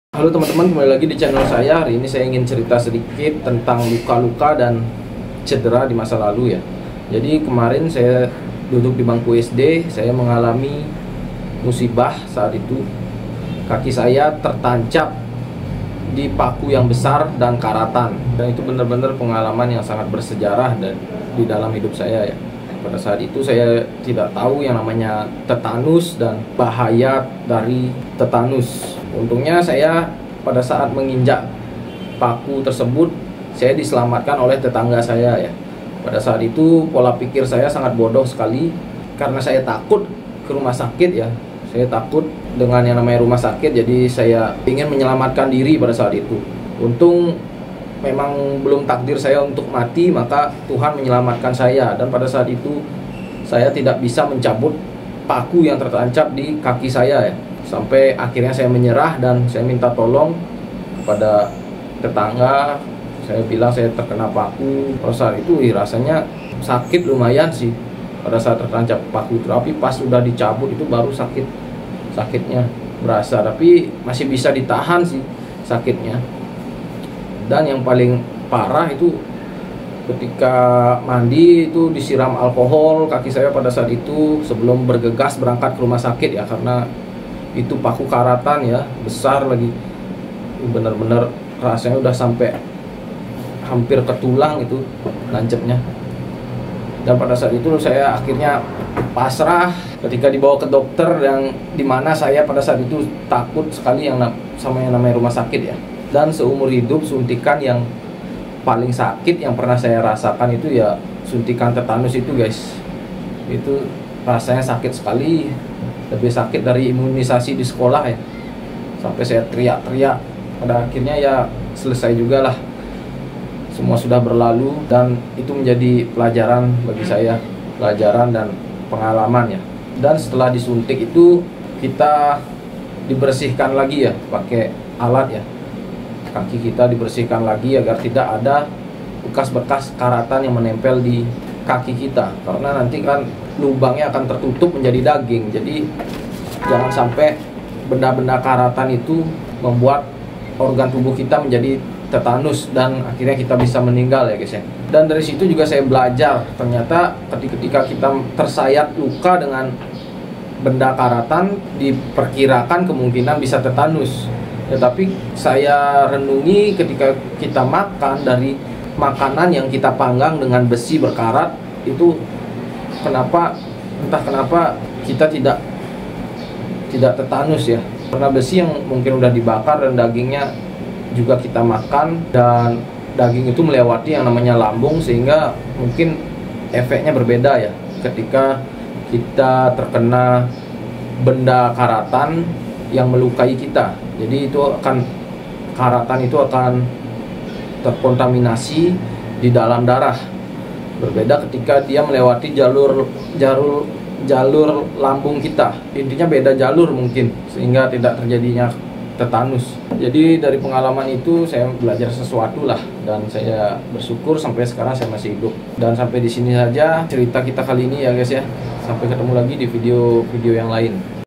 Halo teman-teman, kembali lagi di channel saya. Hari ini saya ingin cerita sedikit tentang luka-luka dan cedera di masa lalu ya. Jadi kemarin saya duduk di bangku SD, saya mengalami musibah saat itu. Kaki saya tertancap di paku yang besar dan karatan. Dan itu benar-benar pengalaman yang sangat bersejarah dan di dalam hidup saya ya. Pada saat itu saya tidak tahu yang namanya tetanus dan bahaya dari tetanus. Untungnya saya pada saat menginjak paku tersebut, saya diselamatkan oleh tetangga saya ya. Pada saat itu pola pikir saya sangat bodoh sekali karena saya takut ke rumah sakit ya. Saya takut dengan yang namanya rumah sakit, jadi saya ingin menyelamatkan diri pada saat itu. Untung memang belum takdir saya untuk mati, maka Tuhan menyelamatkan saya. Dan pada saat itu saya tidak bisa mencabut paku yang tertancap di kaki saya ya. Sampai akhirnya saya menyerah dan saya minta tolong kepada tetangga. Saya bilang saya terkena paku. Pada saat itu rasanya sakit lumayan sih pada saat tertancap paku itu. Tapi pas sudah dicabut itu baru sakitnya berasa. Tapi masih bisa ditahan sih sakitnya. Dan yang paling parah itu ketika mandi itu disiram alkohol kaki saya pada saat itu sebelum bergegas berangkat ke rumah sakit ya, karena itu paku karatan ya, besar lagi, benar-benar rasanya udah sampai hampir ke tulang itu nancepnya. Dan pada saat itu saya akhirnya pasrah ketika dibawa ke dokter, yang dimana saya pada saat itu takut sekali sama yang namanya rumah sakit ya. Dan seumur hidup suntikan yang paling sakit yang pernah saya rasakan itu ya suntikan tetanus itu guys. Itu rasanya sakit sekali, lebih sakit dari imunisasi di sekolah ya. Sampai saya teriak-teriak. Pada akhirnya ya selesai juga lah. Semua sudah berlalu dan itu menjadi pelajaran bagi saya, pelajaran dan pengalaman ya. Dan setelah disuntik itu kita dibersihkan lagi ya pakai alat ya. Kaki kita dibersihkan lagi agar tidak ada bekas-bekas karatan yang menempel di kaki kita, karena nanti kan lubangnya akan tertutup menjadi daging. Jadi jangan sampai benda-benda karatan itu membuat organ tubuh kita menjadi tetanus dan akhirnya kita bisa meninggal ya guys ya. Dan dari situ juga saya belajar, ternyata ketika kita tersayat luka dengan benda karatan diperkirakan kemungkinan bisa tetanus. Tetapi saya renungi ketika kita makan dari makanan yang kita panggang dengan besi berkarat itu, entah kenapa kita tidak tetanus ya, karena besi yang mungkin udah dibakar dan dagingnya juga kita makan, dan daging itu melewati yang namanya lambung, sehingga mungkin efeknya berbeda ya ketika kita terkena benda karatan yang melukai kita. Jadi karatan itu akan terkontaminasi di dalam darah. Berbeda ketika dia melewati jalur lambung kita. Intinya beda jalur mungkin, sehingga tidak terjadinya tetanus. Jadi dari pengalaman itu saya belajar sesuatu lah, dan saya bersyukur sampai sekarang saya masih hidup. Dan sampai di sini saja cerita kita kali ini ya guys ya. Sampai ketemu lagi di video yang lain.